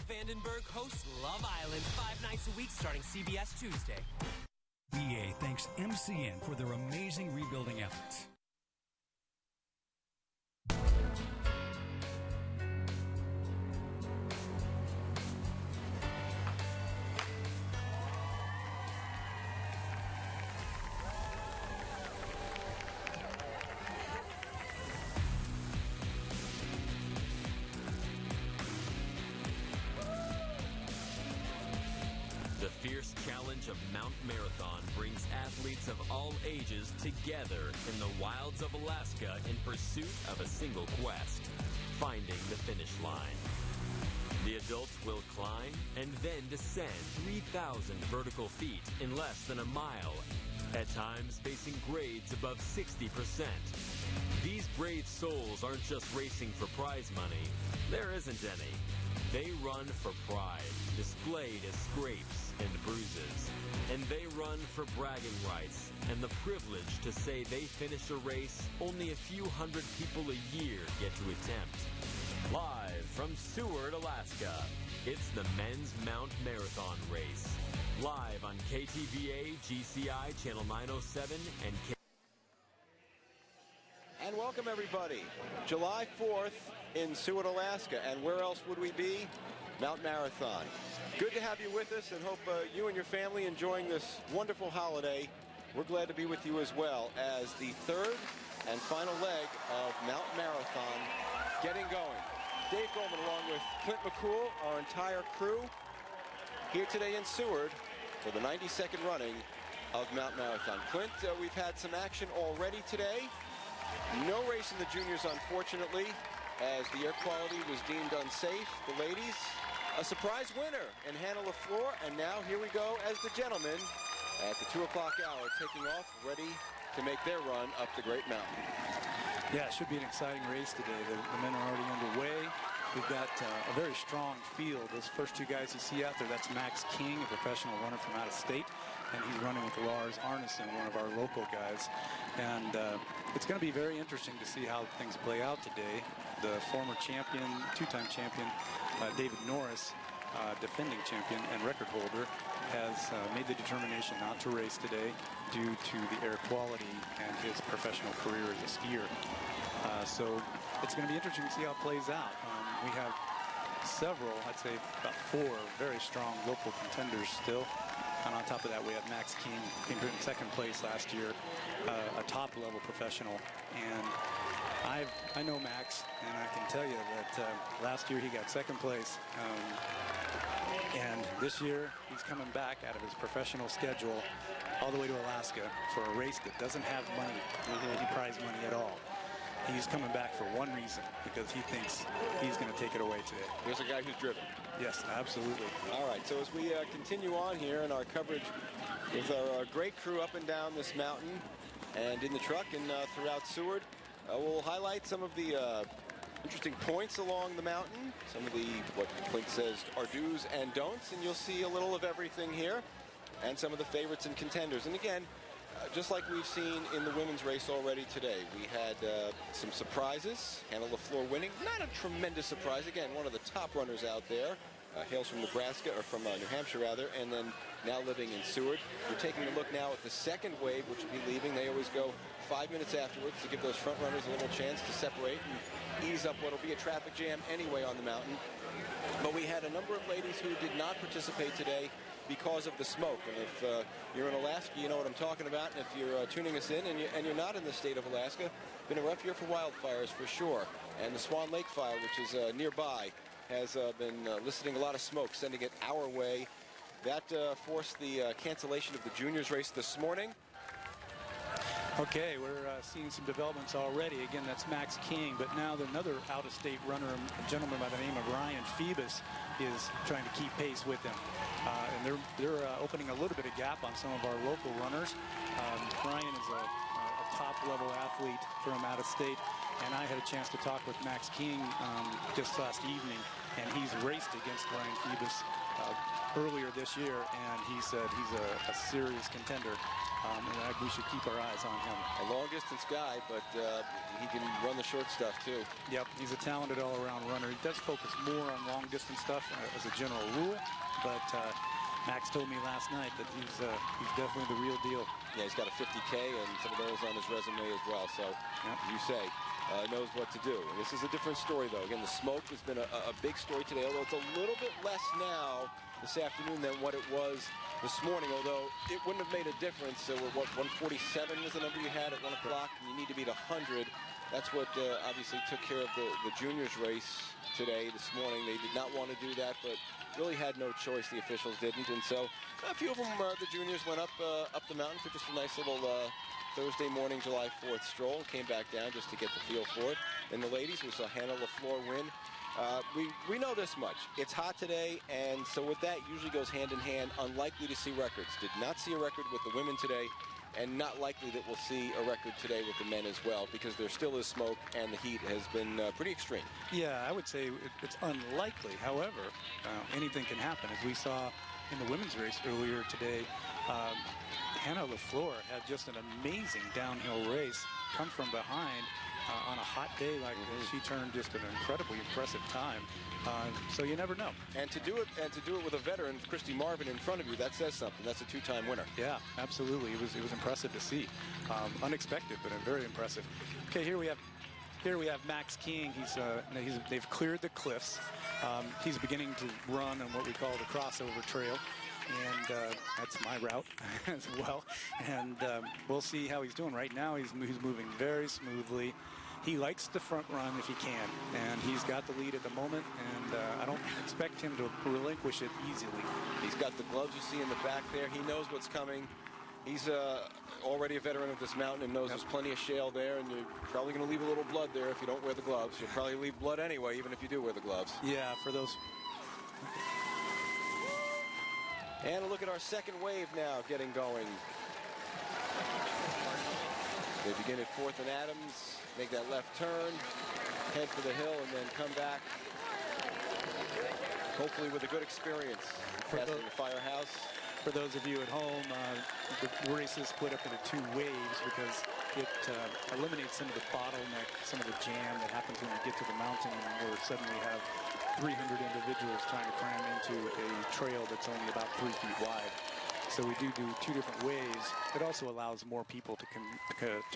Vandenberg hosts Love Island 5 nights a week starting CBS Tuesday. EA thanks MCN for their amazing rebuilding efforts. The fierce challenge of Mount Marathon brings athletes of all ages together in the wilds of Alaska in pursuit of a single quest, finding the finish line. The adults will climb and then descend 3,000 vertical feet in less than a mile, at times facing grades above 60%. These brave souls aren't just racing for prize money. There isn't any. They run for pride, displayed as scrapes and bruises. And they run for bragging rights and the privilege to say they finish a race only a few hundred people a year get to attempt. Live from Seward, Alaska, it's the Men's Mount Marathon Race. Live on KTVA, GCI, Channel 907, and And welcome, everybody. July 4th in Seward, Alaska. And where else would we be? Mount Marathon. Good to have you with us, and hope you and your family enjoying this wonderful holiday. We're glad to be with you as well as the third and final leg of Mount Marathon getting going. Dave Goldman along with Clint McCool, our entire crew, here today in Seward for the 92nd running of Mount Marathon. Clint, we've had some action already today. No race in the juniors, unfortunately, as the air quality was deemed unsafe. The ladies, a surprise winner in Hannah LaFleur, and now here we go as the gentlemen at the 2 o'clock hour, taking off, ready to make their run up the Great Mountain. Yeah, it should be an exciting race today. The men are already underway. We've got a very strong field. Those first two guys you see out there, that's Max King, a professional runner from out of state, and he's running with Lars Arneson, one of our local guys. And it's going to be very interesting to see how things play out today. The former champion, two-time champion, David Norris, defending champion and record holder, has made the determination not to race today due to the air quality and his professional career as a skier. So it's going to be interesting to see how it plays out. We have several, I'd say about 4 very strong local contenders still. And on top of that, we have Max King, came in second place last year, a top-level professional. And I know Max, and I can tell you that last year he got second place. And this year, he's coming back out of his professional schedule all the way to Alaska for a race that doesn't have money, any prize money at all. He's coming back for one reason, because he thinks he's going to take it away today. Here's a guy who's driven. Yes, absolutely. All right, so as we continue on here in our coverage with our great crew up and down this mountain and in the truck and throughout Seward, we'll highlight some of the interesting points along the mountain, some of the, what Clint says, are do's and don'ts, and you'll see a little of everything here, and some of the favorites and contenders. And again, just like we've seen in the women's race already today, we had some surprises. Hannah LaFleur winning. Not a tremendous surprise. Again, one of the top runners out there. Hails from Nebraska, or from New Hampshire, rather, and then now living in Seward. We're taking a look now at the second wave, which will be leaving. They always go 5 minutes afterwards to give those front runners a little chance to separate and ease up what will be a traffic jam anyway on the mountain. But we had a number of ladies who did not participate today because of the smoke. And if you're in Alaska, you know what I'm talking about. And if you're tuning us in and you're not in the state of Alaska, been a rough year for wildfires for sure. And the Swan Lake fire, which is nearby, has been eliciting a lot of smoke, sending it our way. That forced the cancellation of the juniors race this morning. Okay, we're seeing some developments already. Again, that's Max King, but now another out-of-state runner, a gentleman by the name of Ryan Phoebus, is trying to keep pace with him. And they're opening a little bit of gap on some of our local runners. Ryan is a top-level athlete from out of state, and I had a chance to talk with Max King just last evening, and he's raced against Ryan Phoebus earlier this year, and he said he's a serious contender, and we should keep our eyes on him. A long-distance guy, but he can run the short stuff, too. Yep, he's a talented all-around runner. He does focus more on long-distance stuff as a general rule, but Max told me last night that he's definitely the real deal. Yeah, he's got a 50K and some of those on his resume as well, so you say. Knows what to do. And this is a different story, though. Again, the smoke has been a big story today, although it's a little bit less now this afternoon than what it was this morning, although it wouldn't have made a difference. So what, 147 was the number you had at 1 o'clock, and you need to beat 100. That's what obviously took care of the juniors race today, this morning. They did not want to do that, but really had no choice. The officials didn't, and so a few of them, the juniors, went up the mountain for just a nice little Thursday morning, July 4th stroll. Came back down just to get the feel for it. And the ladies, we saw Hannah LaFleur win. We know this much. It's hot today, and so with that, usually goes hand in hand. Unlikely to see records. Did not see a record with the women today, and not likely that we'll see a record today with the men as well, because there still is smoke, and the heat has been pretty extreme. Yeah, I would say it's unlikely. However, anything can happen. As we saw in the women's race earlier today, Hannah LaFleur had just an amazing downhill race, come from behind on a hot day like this. She turned just an incredibly impressive time. So you never know. And to do it with a veteran, Christy Marvin, in front of you, that says something. That's a two-time winner. Yeah, absolutely. It was impressive to see. Unexpected, but very impressive. Okay, here we have Max King. They've cleared the cliffs. He's beginning to run on what we call the crossover trail. And that's my route as well. And we'll see how he's doing. Right now, he's moving very smoothly. He likes to front run if he can, and he's got the lead at the moment, and I don't expect him to relinquish it easily. He's got the gloves you see in the back there. He knows what's coming. He's already a veteran of this mountain and knows there's plenty of shale there, and you're probably going to leave a little blood there if you don't wear the gloves. You'll probably leave blood anyway, even if you do wear the gloves. Yeah, for those. And a look at our second wave now getting going. They begin at 4th and Adams, make that left turn, head for the hill, and then come back, hopefully with a good experience, passing the firehouse. For those of you at home, the race is split up into 2 waves because it eliminates some of the bottleneck, some of the jam that happens when you get to the mountain, and we'll suddenly have 300 individuals trying to cram into a trail that's only about 3 feet wide. So we do 2 different waves. It also allows more people to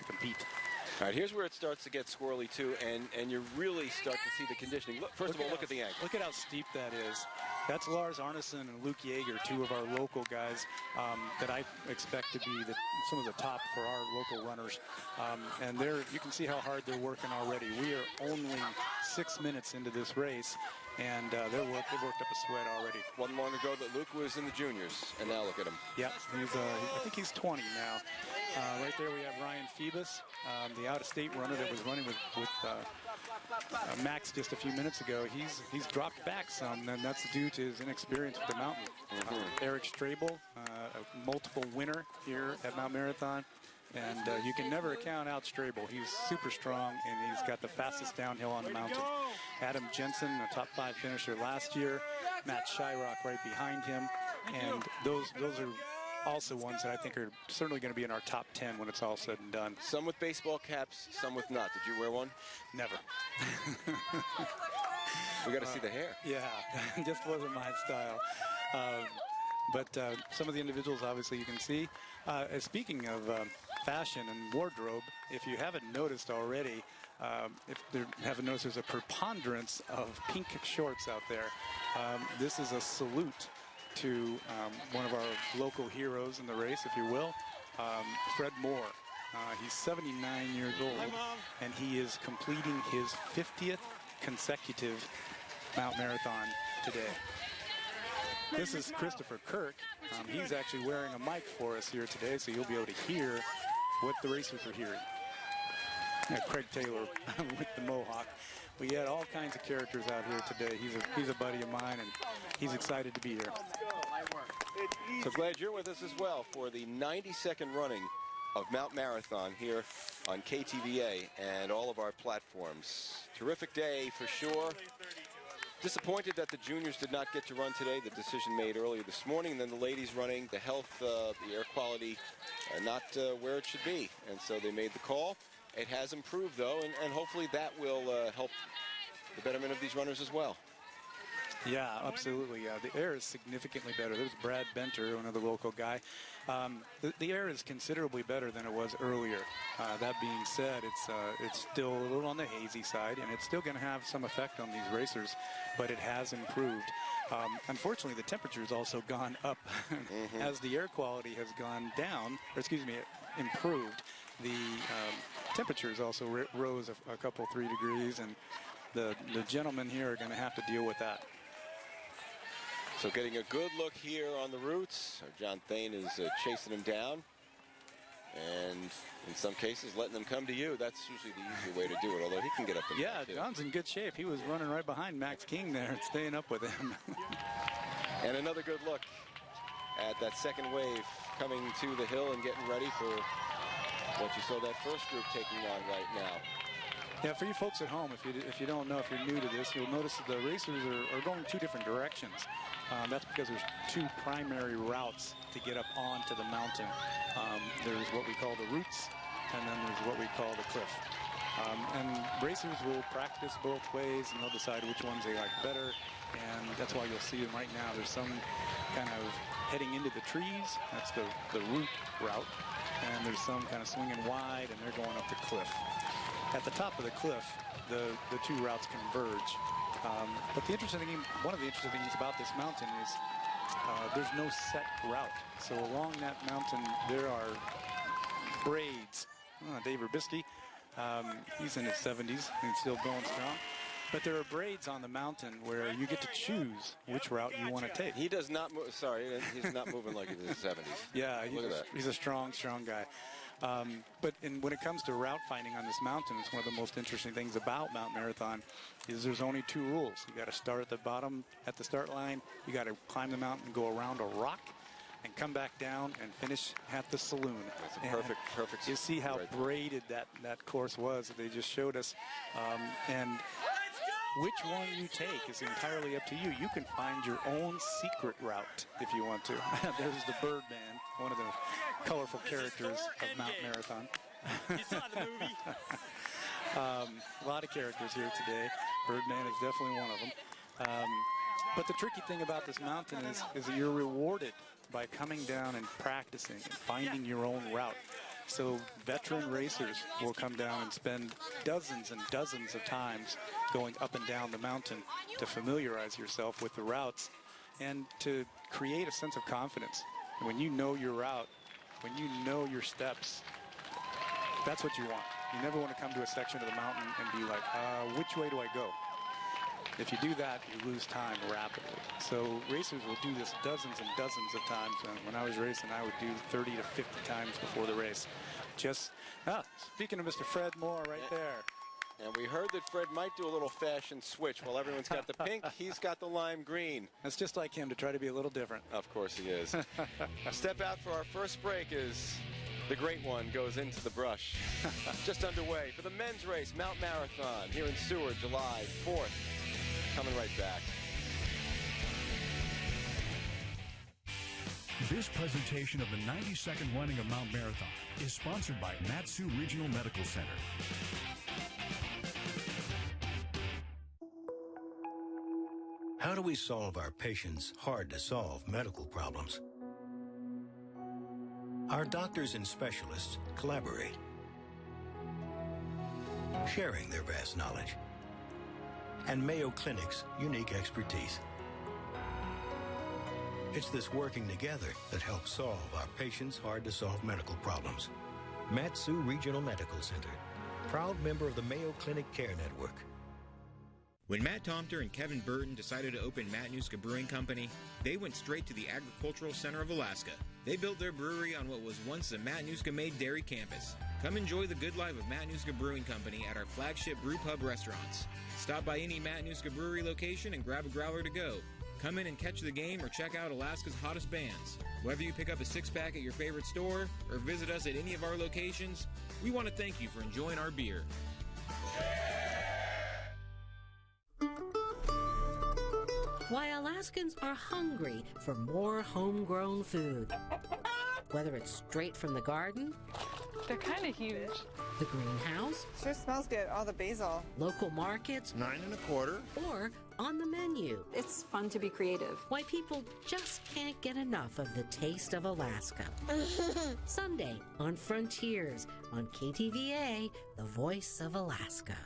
compete. All right, here's where it starts to get squirrely too, and you really start to see the conditioning. Look, first of all, look at the angle. Look at how steep that is. That's Lars Arneson and Luke Yeager, 2 of our local guys that I expect to be some of the top for our local runners. And you can see how hard they're working already. We are only 6 minutes into this race, and they've worked up a sweat already. Wasn't long ago that Luke was in the juniors, and now look at him. Yeah, I think he's 20 now. Right there we have Ryan Phoebus, the out-of-state runner that was running with Max just a few minutes ago. He's dropped back some, and that's due to his inexperience with the mountain. Eric Strabel, a multiple winner here at Mount Marathon, and you can never count out Strabel. He's super strong, and he's got the fastest downhill on the mountain. Adam Jensen, a top 5 finisher last year. Matt Shyrock right behind him, and those are also ones that I think are certainly going to be in our top 10 when it's all said and done. Some with baseball caps, some with not. Did you wear one? Never. We got to see the hair. Yeah, just wasn't my style. But some of the individuals, obviously, you can see. Speaking of fashion and wardrobe, if you haven't noticed already, there's a preponderance of pink shorts out there. This is a salute to one of our local heroes in the race, if you will, Fred Moore. He's 79 years old, and he is completing his 50th consecutive Mount Marathon today. This is Christopher Kirk. He's actually wearing a mic for us here today, so you'll be able to hear what the racers are hearing. Craig Taylor with the Mohawk. We had all kinds of characters out here today. He's a buddy of mine, and he's excited to be here. So glad you're with us as well for the 92nd running of Mount Marathon here on KTVA and all of our platforms. Terrific day for sure. Disappointed that the juniors did not get to run today. The decision made earlier this morning. And then the ladies running, the health, the air quality, not where it should be. And so they made the call. It has improved, though, and hopefully that will help the betterment of these runners as well. Yeah, absolutely. The air is significantly better. There's Brad Benter, another local guy. The air is considerably better than it was earlier. That being said, it's still a little on the hazy side, and it's still going to have some effect on these racers, but it has improved. Unfortunately, the temperature's also gone up. As the air quality has gone down, or excuse me, improved, the temperatures also rose a couple, 3 degrees, and the gentlemen here are going to have to deal with that. So getting a good look here on the routes. John Thane is chasing them down. And in some cases, letting them come to you. That's usually the easier way to do it, although he can get up and yeah, John's in good shape. He was running right behind Max King there and staying up with him. And another good look at that second wave coming to the hill and getting ready for what you saw that first group taking on right now. Yeah, for you folks at home, if you don't know, if you're new to this, you'll notice that the racers are going 2 different directions. That's because there's 2 primary routes to get up onto the mountain. There's what we call the routes, and then there's what we call the cliff. And racers will practice both ways, and they'll decide which ones they like better. And that's why you'll see them right now. There's some kind of heading into the trees. That's the route route. And there's some kind of swinging wide, and they're going up the cliff. At the top of the cliff, the 2 routes converge. But one of the interesting things about this mountain is there's no set route. So along that mountain, there are braids. Dave Rubisky, he's in his 70s and still going strong. But there are braids on the mountain where you get to choose which route you want to take. He does not move. Sorry, he's not moving like he's in his 70s. Yeah, he's a strong guy. But when it comes to route finding on this mountain, it's one of the most interesting things about Mount Marathon is there's only 2 rules. You got to start at the bottom at the start line. You got to climb the mountain, go around a rock, and come back down and finish at the saloon. That's a perfect. You see how braided that course was that they just showed us, and which one you take is entirely up to you. You can find your own secret route if you want to. There's the Birdman, one of the colorful characters of Mount Marathon. You saw the movie. A lot of characters here today. Birdman is definitely one of them. But the tricky thing about this mountain is that you're rewarded by coming down and practicing and finding your own route. So veteran racers will come down and spend dozens and dozens of times going up and down the mountain to familiarize yourself with the routes and to create a sense of confidence. And when you know your route, when you know your steps, that's what you want. You never want to come to a section of the mountain and be like, which way do I go? If you do that, you lose time rapidly. So racers will do this dozens and dozens of times. And when I was racing, I would do 30 to 50 times before the race. Speaking of Mr. Fred Moore right there. And we heard that Fred might do a little fashion switch. While everyone's got the pink, he's got the lime green. That's just like him to try to be a little different. Of course he is. Step out for our first break as the great one goes into the brush. Just underway for the men's race, Mount Marathon, here in Seward, July 4th. Coming right back. This presentation of the 92nd running of Mount Marathon is sponsored by Mat-Su Regional Medical Center. How do we solve our patients' hard-to-solve medical problems? Our doctors and specialists collaborate, sharing their vast knowledge and Mayo Clinic's unique expertise. It's this working together that helps solve our patients' hard-to-solve medical problems. Mat-Su Regional Medical Center, proud member of the Mayo Clinic Care Network. When Matt Tomter and Kevin Burton decided to open Matanuska Brewing Company, they went straight to the Agricultural Center of Alaska. They built their brewery on what was once a Matanuska-made dairy campus. Come enjoy the good life of Matanuska Brewing Company at our flagship brew pub restaurants. Stop by any Matanuska Brewery location and grab a growler to go. Come in and catch the game or check out Alaska's hottest bands. Whether you pick up a six-pack at your favorite store or visit us at any of our locations, we want to thank you for enjoying our beer. Alaskans are hungry for more homegrown food. Whether it's straight from the garden, they're kind of huge, the greenhouse, sure smells good, all the basil, local markets, 9 1/4, or on the menu. It's fun to be creative. Why people just can't get enough of the taste of Alaska. Sunday on Frontiers on KTVA, the voice of Alaska.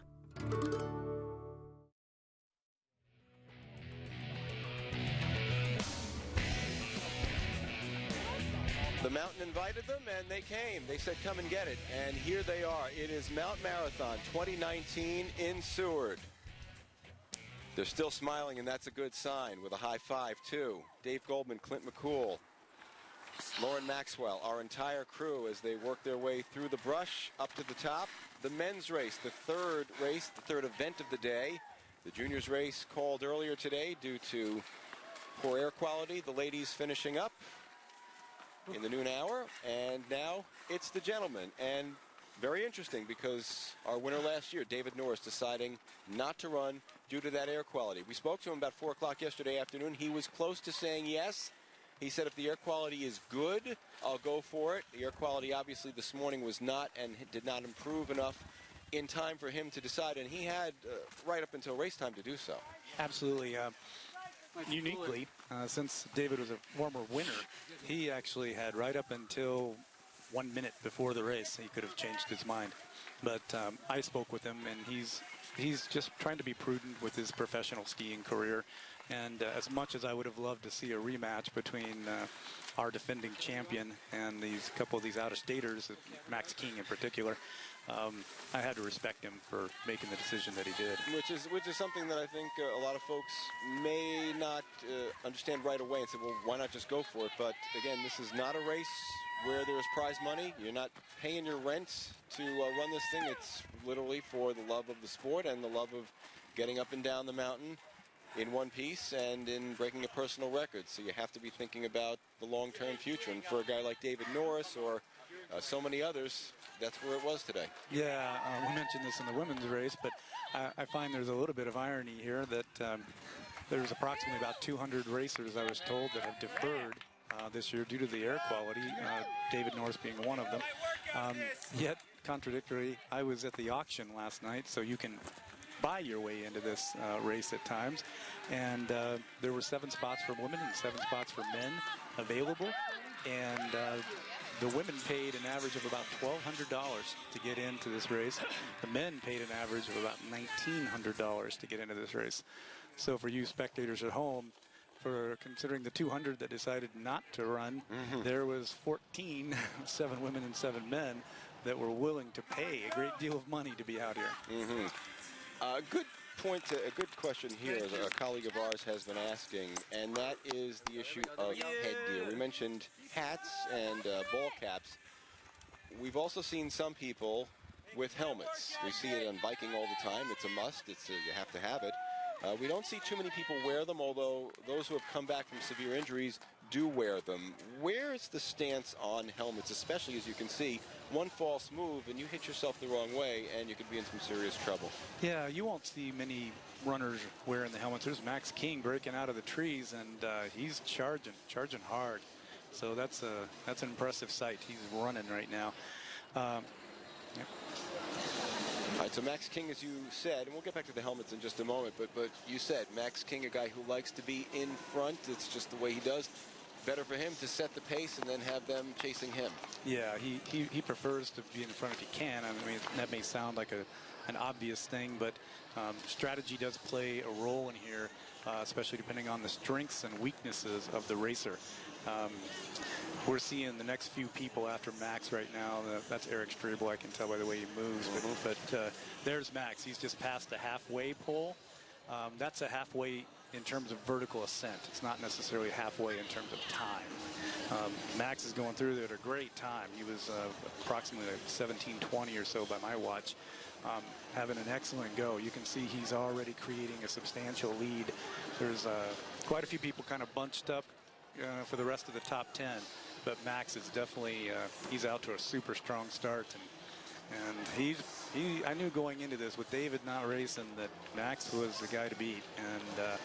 The mountain invited them, and they came. They said, come and get it. And here they are. It is Mount Marathon 2019 in Seward. They're still smiling, and that's a good sign, with a high five, too. Dave Goldman, Clint McCool, Lauren Maxwell, our entire crew as they work their way through the brush up to the top. The men's race, the third event of the day. The juniors race called earlier today due to poor air quality. The ladies finishing up in the noon hour, and now it's the gentlemen. And very interesting, because our winner last year, David Norris, deciding not to run due to that air quality. We spoke to him about 4 o'clock yesterday afternoon. He was close to saying yes. He said, if the air quality is good, I'll go for it. The air quality obviously this morning was not, and did not improve enough in time for him to decide, and he had right up until race time to do so. Absolutely. Uniquely, since David was a former winner, he actually had right up until 1 minute before the race, he could have changed his mind. But I spoke with him, and he's just trying to be prudent with his professional skiing career. And as much as I would have loved to see a rematch between our defending champion and these couple of these out-of-staters, Max King in particular, I had to respect him for making the decision that he did. Which is something that I think a lot of folks may not understand right away and say, well, why not just go for it? But again, this is not a race where there's prize money. You're not paying your rent to run this thing. It's literally for the love of the sport and the love of getting up and down the mountain in one piece and in breaking a personal record. So you have to be thinking about the long-term future. And for a guy like David Norris or so many others, that's where it was today. Yeah, we mentioned this in the women's race, but I find there's a little bit of irony here that there's approximately about 200 racers, I was told, that have deferred this year due to the air quality, David Norris being one of them. Yet, contradictory, I was at the auction last night, so you can buy your way into this race at times, and there were 7 spots for women and 7 spots for men available, and the women paid an average of about $1,200 to get into this race. The men paid an average of about $1,900 to get into this race. So for you spectators at home, for considering the 200 that decided not to run, there was 14, 7 women and 7 men, that were willing to pay a great deal of money to be out here. Good point, a good question here as a colleague of ours has been asking, and that is the issue of headgear. We mentioned hats and ball caps. We've also seen some people with helmets. We see it on biking all the time. It's a must. You have to have it. We don't see too many people wear them, although those who have come back from severe injuries do wear them. Where's the stance on helmets, especially as you can see, one false move and you hit yourself the wrong way and you could be in some serious trouble? Yeah, you won't see many runners wearing the helmets. There's Max King breaking out of the trees, and he's charging hard. So that's an impressive sight. He's running right now. All right, so Max King, as you said, and we'll get back to the helmets in just a moment, but you said Max King, a guy who likes to be in front. It's just the way he does. Better for him to set the pace and then have them chasing him. Yeah, he prefers to be in front if he can. I mean, that may sound like an obvious thing, but strategy does play a role in here, especially depending on the strengths and weaknesses of the racer. We're seeing the next few people after Max right now. That's Eric Strebel, I can tell by the way he moves. But there's Max. He's just past the halfway pole. That's a halfway in terms of vertical ascent. It's not necessarily halfway in terms of time. Max is going through there at a great time. He was approximately 17:20 or so by my watch, having an excellent go. You can see he's already creating a substantial lead. There's quite a few people kind of bunched up for the rest of the top 10, but Max is definitely he's out to a super strong start, and I knew going into this with David not racing that Max was the guy to beat, and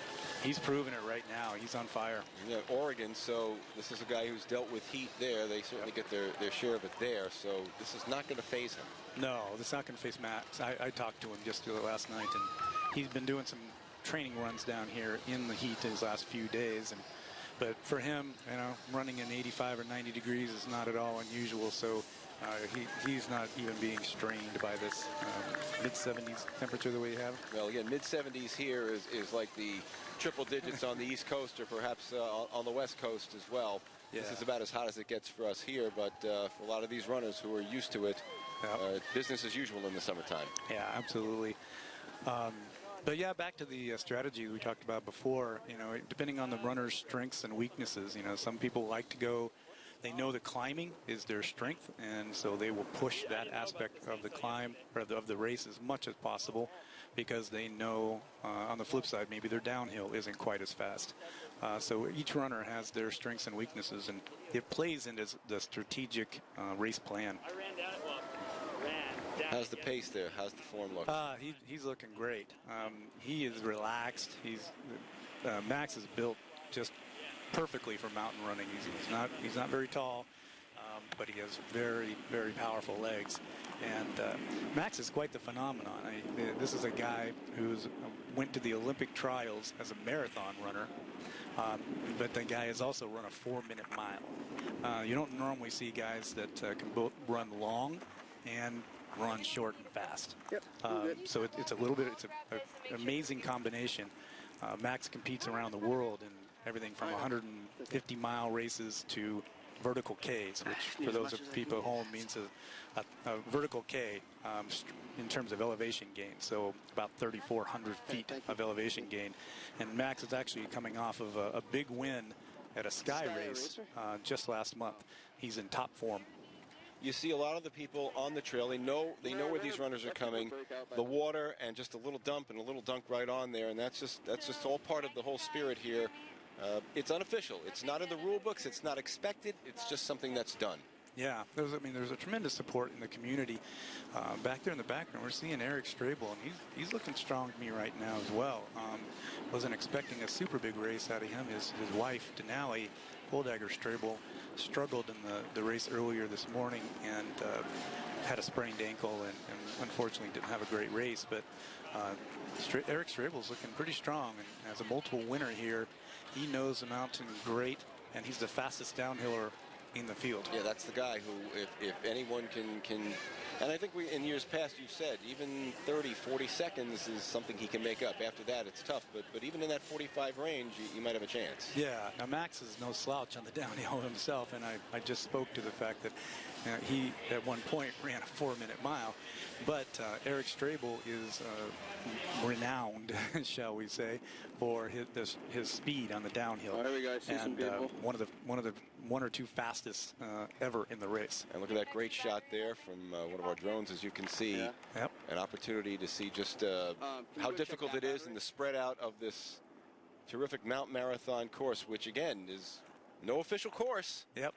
He's proving it right now. He's on fire. Yeah, Oregon, so this is a guy who's dealt with heat there. They certainly get their share of it there, so this is not going to faze him. No, it's not going to face Max. I talked to him just last night, and he's been doing some training runs down here in the heat his last few days. But for him, running in 85 or 90 degrees is not at all unusual, so he's not even being strained by this mid-70s temperature that we have. Well, again, mid-70s here is like the triple digits on the East Coast, or perhaps on the West Coast as well. Yeah. This is about as hot as it gets for us here, but for a lot of these runners who are used to it, business as usual in the summertime. Yeah, absolutely. But yeah, back to the strategy we talked about before. Depending on the runner's strengths and weaknesses, some people like to go. They know the climbing is their strength, and so they will push that aspect of the climb or of the race as much as possible, because they know on the flip side maybe their downhill isn't quite as fast. So each runner has their strengths and weaknesses, and it plays into the strategic race plan. How's the pace there? How's the form look? He's looking great. He is relaxed. Max is built just perfectly for mountain running. He's not very tall, but he has very, very powerful legs. And Max is quite the phenomenon. This is a guy who's went to the Olympic trials as a marathon runner, but the guy has also run a 4-minute mile. You don't normally see guys that can both run long and run short and fast. Yep. So it's an amazing combination. Max competes around the world in everything from 150-mile races to vertical Ks, which for those of people at home means a vertical K in terms of elevation gain, so about 3,400 feet of elevation gain. And Max is actually coming off of a big win at a sky race just last month. He's in top form. You see a lot of the people on the trail. They know where these runners are coming. The water and just a little dump and a little dunk right on there, and that's just all part of the whole spirit here. It's unofficial. It's not in the rule books. It's not expected. It's just something that's done. Yeah, there's a tremendous support in the community. Back there in the background, we're seeing Eric Strabel, and he's looking strong to me right now as well. Wasn't expecting a super big race out of him. His wife, Denali Goldagger Strabel, struggled in the race earlier this morning and had a sprained ankle and unfortunately didn't have a great race. But Eric Strabel's looking pretty strong, and as a multiple winner here, he knows the mountain great, and he's the fastest downhiller in the field. Yeah, that's the guy who, if anyone can, and I think in years past you've said even 30, 40 seconds is something he can make up. After that, it's tough, but even in that 45 range, you might have a chance. Yeah, now Max is no slouch on the downhill himself, and I just spoke to the fact that he, at one point, ran a 4-minute mile, but Eric Strabel is renowned, shall we say, for his speed on the downhill. There we go. See some people. One of the one or two fastest ever in the race. And look at that great shot there from one of our drones, as you can see. Yeah. Yep. An opportunity to see just how difficult it is and the spread out of this terrific Mount Marathon course, which again is no official course. Yep.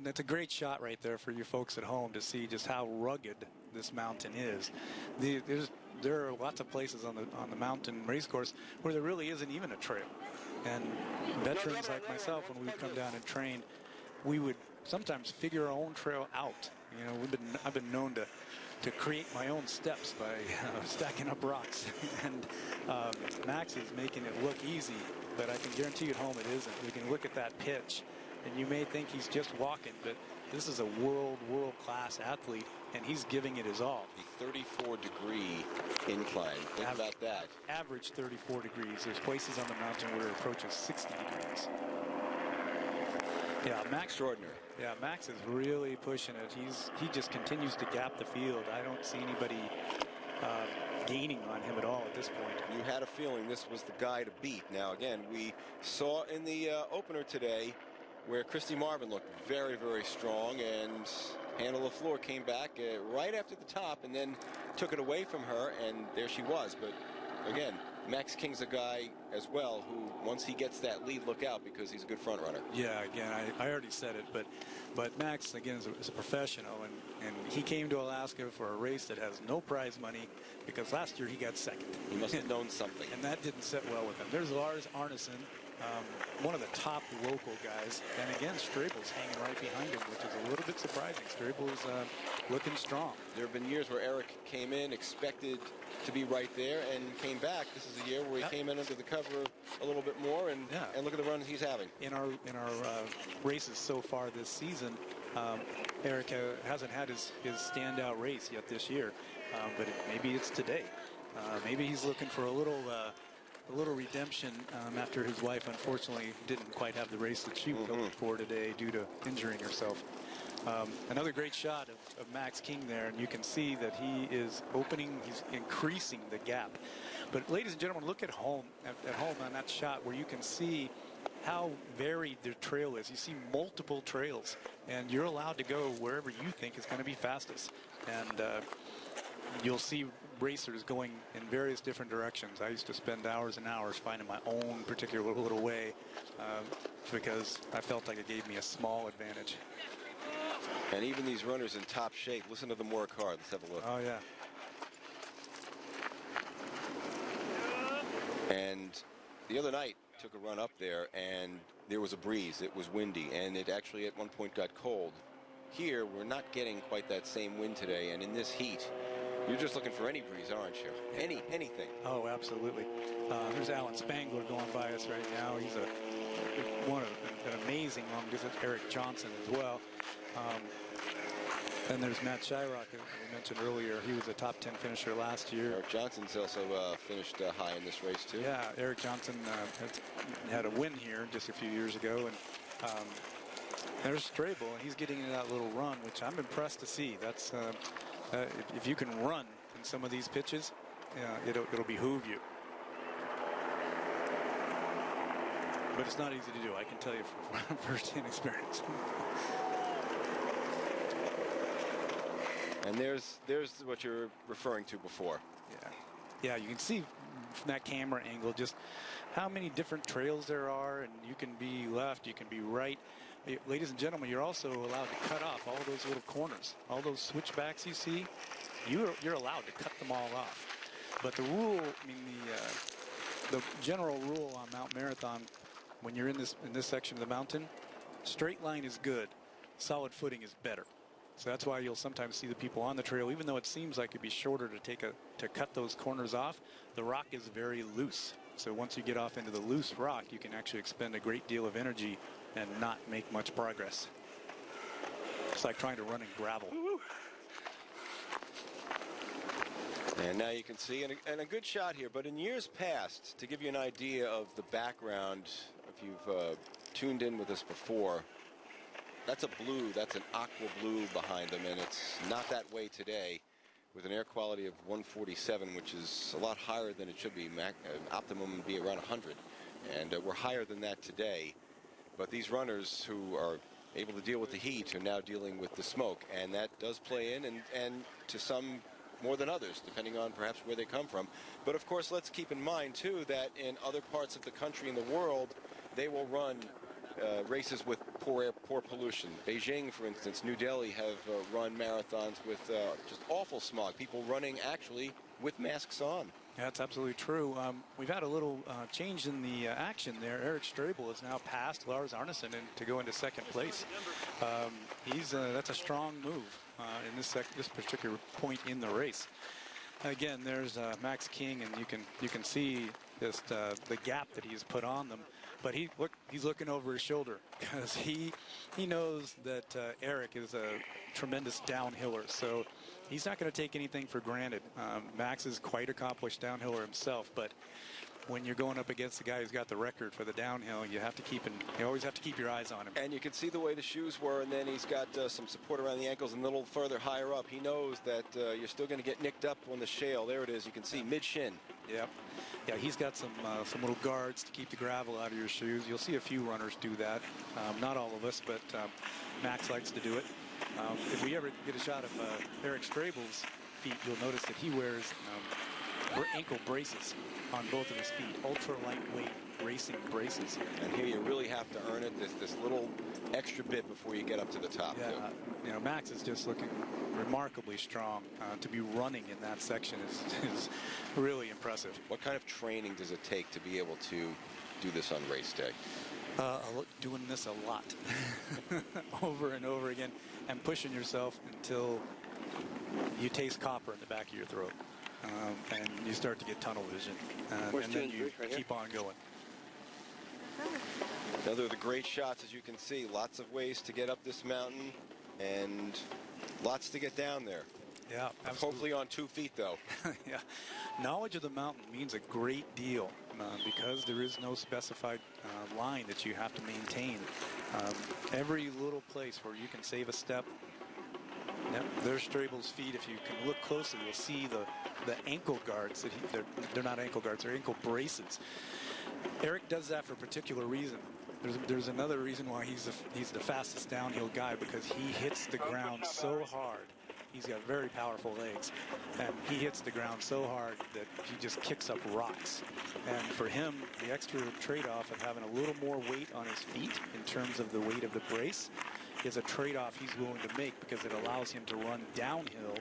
That's a great shot right there for you folks at home to see just how rugged this mountain is. There are lots of places on the mountain race course where there really isn't even a trail. And veterans like myself, when we would come down and train, we would sometimes figure our own trail out. I've been known to create my own steps by stacking up rocks. And Max is making it look easy, but I can guarantee you at home it isn't. You can look at that pitch, and you may think he's just walking, but this is a world-class athlete, and he's giving it his all. The 34-degree incline. Think about that. Average 34 degrees. There's places on the mountain where it approaches 60 degrees. Yeah, Max. Extraordinary. Yeah, Max is really pushing it. He just continues to gap the field. I don't see anybody gaining on him at all at this point. You had a feeling this was the guy to beat. Now, again, we saw in the opener today where Christy Marvin looked very, very strong, and Hannah LaFleur came back right after the top and then took it away from her, and there she was. But again, Max King's a guy as well who, once he gets that lead, look out, because he's a good front runner. Yeah, again, I already said it, but Max, again, is a professional, and he came to Alaska for a race that has no prize money, because last year he got second. He must have known something. And that didn't sit well with him. There's Lars Arneson, one of the top local guys, and again, Strabel's hanging right behind him, which is a little bit surprising. Strabel's looking strong. There have been years where Eric came in, expected to be right there, and came back. This is a year where he came in under the cover a little bit more, and look at the run he's having. In our races so far this season, Eric hasn't had his standout race yet this year, but maybe it's today. Maybe he's looking for a little redemption after his wife unfortunately didn't quite have the race that she was hoping for today due to injuring herself. Another great shot of Max King there, and you can see that he is he's increasing the gap. But ladies and gentlemen, look at home on that shot where you can see how varied the trail is. You see multiple trails, and you're allowed to go wherever you think is going to be fastest. And you'll see racers going in various different directions. I used to spend hours and hours finding my own particular little way because I felt like it gave me a small advantage. And even these runners in top shape, listen to them work hard. Let's have a look. Oh, yeah. And the other night took a run up there, and there was a breeze. It was windy, and it actually at one point got cold. Here, we're not getting quite that same wind today, and in this heat, you're just looking for any breeze, aren't you? Yeah. Anything. Oh, absolutely. There's Alan Spangler going by us right now. He's an amazing long distance. Eric Johnson as well. And there's Matt Shyrock, as we mentioned earlier. He was a top 10 finisher last year. Eric Johnson's also finished high in this race, too. Yeah, Eric Johnson had a win here just a few years ago. And there's Strabel, and he's getting into that little run, which I'm impressed to see. That's if you can run in some of these pitches, it'll behoove you. But it's not easy to do, I can tell you from first-hand experience. And there's what you're referring to before. Yeah, you can see from that camera angle just how many different trails there are, and you can be left, you can be right. Ladies and gentlemen, you're also allowed to cut off all those little corners, all those switchbacks you see. You're allowed to cut them all off. But the rule, I mean, the general rule on Mount Marathon, when you're in this section of the mountain, straight line is good, solid footing is better. So that's why you'll sometimes see the people on the trail, even though it seems like it'd be shorter to cut those corners off, the rock is very loose. So once you get off into the loose rock, you can actually expend a great deal of energy and not make much progress. It's like trying to run in gravel. And now you can see, and a good shot here, but in years past, to give you an idea of the background, if you've tuned in with us before, that's a blue, that's an aqua blue behind them, and it's not that way today with an air quality of 147, which is a lot higher than it should be. Optimum would be around 100, and we're higher than that today. But these runners who are able to deal with the heat are now dealing with the smoke, and that does play in, and to some more than others, depending on perhaps where they come from. But of course, let's keep in mind too that in other parts of the country and the world, they will run races with poor air, poor pollution. Beijing, for instance, New Delhi have run marathons with just awful smog. People running actually with masks on. Yeah, that's absolutely true. We've had a little change in the action there. Eric Strabel has now passed Lars Arneson to go into second place. That's a strong move in this particular point in the race. Again, there's Max King, and you can see just the gap that he's put on them. But he's looking over his shoulder because he knows that Eric is a tremendous downhiller. So he's not going to take anything for granted. Max is quite accomplished downhiller himself, but when you're going up against the guy who's got the record for the downhill, you always have to keep your eyes on him. And you can see the way the shoes were, and then he's got some support around the ankles, and a little further higher up, he knows that you're still going to get nicked up on the shale. There it is. You can see mid-shin. Yep. Yeah, he's got some little guards to keep the gravel out of your shoes. You'll see a few runners do that. Not all of us, but Max likes to do it. If we ever get a shot of Eric Strabel's feet, you'll notice that he wears ankle braces on both of his feet, ultra lightweight racing braces. And here you really have to earn it, this little extra bit before you get up to the top. Yeah, too. you know, Max is just looking remarkably strong. To be running in that section is really impressive. What kind of training does it take to be able to do this on race day? Doing this a lot, over and over again, and pushing yourself until you taste copper in the back of your throat, and you start to get tunnel vision, and then you keep on going. Another of the great shots, as you can see, lots of ways to get up this mountain and lots to get down there. Yeah, absolutely. Hopefully on 2 feet, though. Yeah, knowledge of the mountain means a great deal because there is no specified line that you have to maintain. Every little place where you can save a step. Yep, there's Strabel's feet. If you can look closely, you'll see the ankle guards. They're not ankle guards, they're ankle braces. Eric does that for a particular reason. There's another reason why he's the fastest downhill guy, because he hits the ground so hard. He's got very powerful legs, and he hits the ground so hard that he just kicks up rocks. And for him, the extra trade-off of having a little more weight on his feet in terms of the weight of the brace is a trade-off he's willing to make, because it allows him to run downhill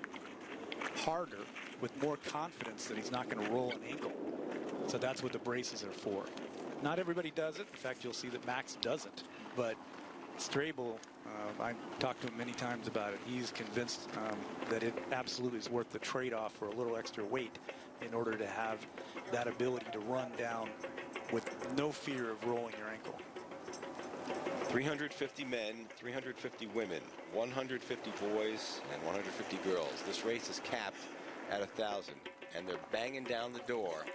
harder with more confidence that he's not going to roll an ankle. So that's what the braces are for. Not everybody does it. In fact, you'll see that Max doesn't. But Strabel, I talked to him many times about it. He's convinced that it absolutely is worth the trade-off for a little extra weight in order to have that ability to run down with no fear of rolling your ankle. 350 men, 350 women, 150 boys, and 150 girls. This race is capped at 1,000, and they're banging down the door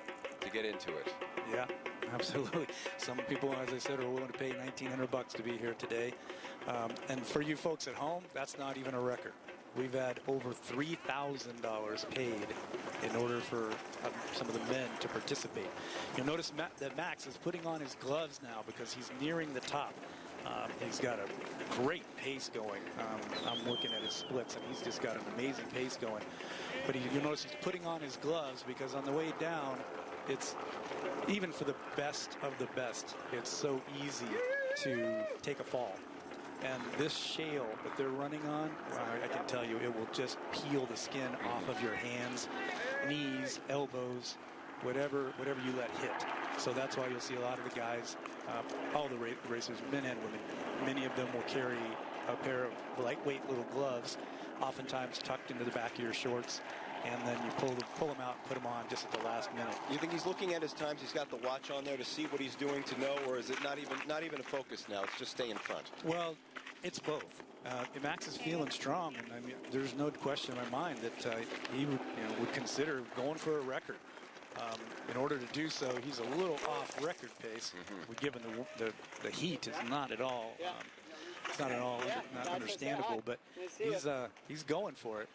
to get into it. Yeah, absolutely. Some people, as I said, are willing to pay $1,900 to be here today. And for you folks at home, that's not even a record. We've had over $3,000 paid in order for some of the men to participate. You'll notice that Max is putting on his gloves now because he's nearing the top. He's got a great pace going. I'm looking at his splits, and he's just got an amazing pace going. But you'll notice he's putting on his gloves because on the way down, it's, even for the best of the best, it's so easy to take a fall. And this shale that they're running on, I can tell you, it will just peel the skin off of your hands, knees, elbows, whatever you let hit. So that's why you'll see a lot of the guys, all the racers, men and women, many of them will carry a pair of lightweight little gloves, oftentimes tucked into the back of your shorts, and then you pull them out and put them on just at the last minute. You think he's looking at his times? He's got the watch on there to see what he's doing to know, or is it not even a focus now? It's just stay in front. Well, it's both. Max is feeling strong, and I mean, there's no question in my mind that he would consider going for a record. In order to do so, he's a little off record pace. Given the heat is not at all. It's not at all not understandable, but he's going for it.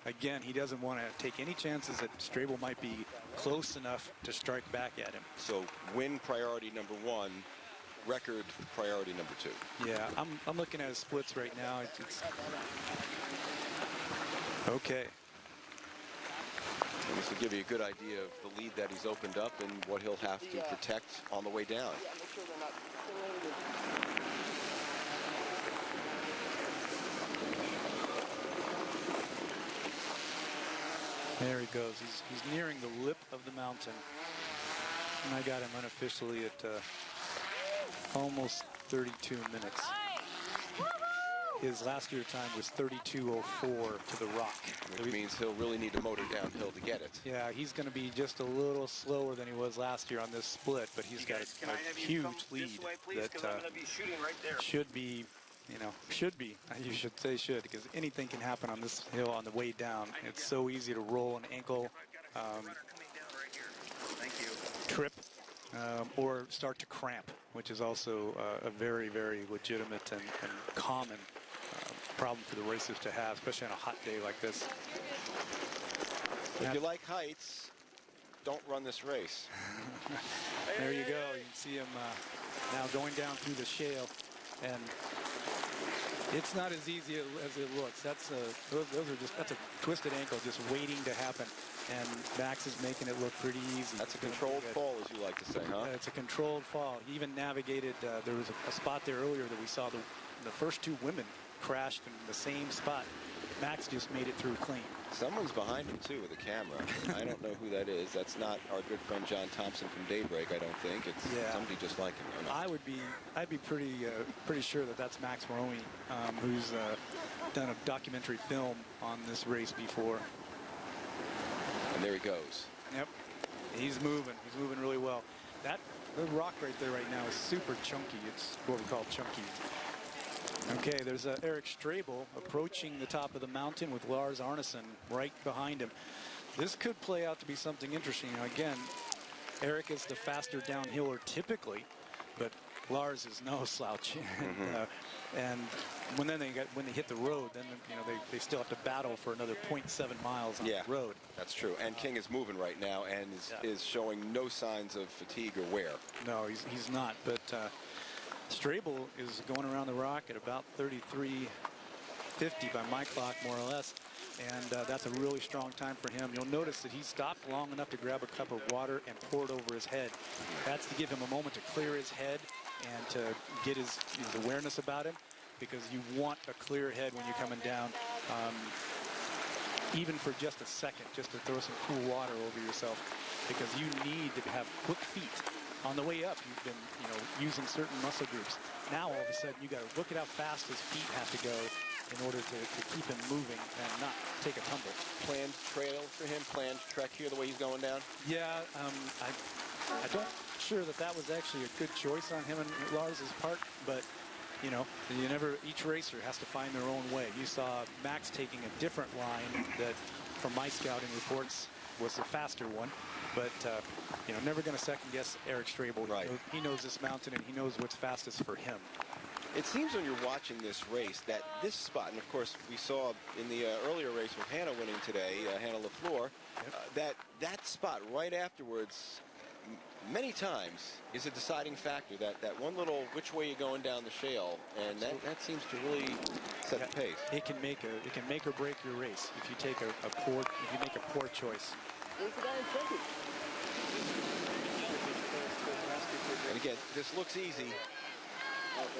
Again, he doesn't want to take any chances that Strabel might be close enough to strike back at him. So win priority number 1, record priority number 2. Yeah, I'm looking at his splits right now. It's okay. And this will give you a good idea of the lead that he's opened up and what he'll have to protect on the way down. There he goes. He's nearing the lip of the mountain. And I got him unofficially at almost 32 minutes. His last year time was 32:04 to the rock. Which means he'll really need to motor downhill to get it. Yeah, he's going to be just a little slower than he was last year on this split, but he's got a huge lead that should be, you should say should, because anything can happen on this hill on the way down. It's so easy to roll an ankle, trip, or start to cramp, which is also a very, very legitimate and common problem for the racers to have, especially on a hot day like this. If you like heights, don't run this race. There you go. You can see him now going down through the shale, and It's not as easy as it looks. That's that's a twisted ankle just waiting to happen. And Max is making it look pretty easy. That's a controlled fall, as you like to say, huh? It's a controlled fall. He even navigated, there was a spot there earlier that we saw the first two women crashed in the same spot. Max just made it through clean. Someone's behind him, too, with a camera. I don't know who that is. That's not our good friend John Thompson from Daybreak, I don't think. It's somebody just like him. I'd be pretty sure that that's Max Maroney, who's done a documentary film on this race before. And there he goes. Yep. He's moving. He's moving really well. The rock right there right now is super chunky. It's what we call chunky. Okay, there's Eric Strabel approaching the top of the mountain with Lars Arneson right behind him. This could play out to be something interesting. Now, again, Eric is the faster downhiller typically, but Lars is no slouch. And when they hit the road, then they still have to battle for another 0.7 miles on the road. That's true. And King is moving right now and is showing no signs of fatigue or wear. No, he's not. But Strabel is going around the rock at about 33:50 by my clock, more or less. And that's a really strong time for him. You'll notice that he stopped long enough to grab a cup of water and pour it over his head. That's to give him a moment to clear his head and to get his awareness about him, because you want a clear head when you're coming down, even for just a second, just to throw some cool water over yourself, because you need to have quick feet. On the way up, you've been using certain muscle groups. Now all of a sudden you got to look at how fast his feet have to go in order to keep him moving and not take a tumble. Planned trail for him, planned trek here the way he's going down? Yeah, I don't sure that was actually a good choice on him and Lars's part, but each racer has to find their own way. You saw Max taking a different line that, from my scouting reports, was the faster one. But, never going to second guess Eric Strabel. Right. He knows this mountain and he knows what's fastest for him. It seems when you're watching this race that this spot, and of course we saw in the earlier race with Hannah winning today, Hannah LaFleur, that spot right afterwards, many times, is a deciding factor. That one little which way you're going down the shale, and that seems to really set the pace. It can make or break your race if you take a poor choice. And again, this looks easy,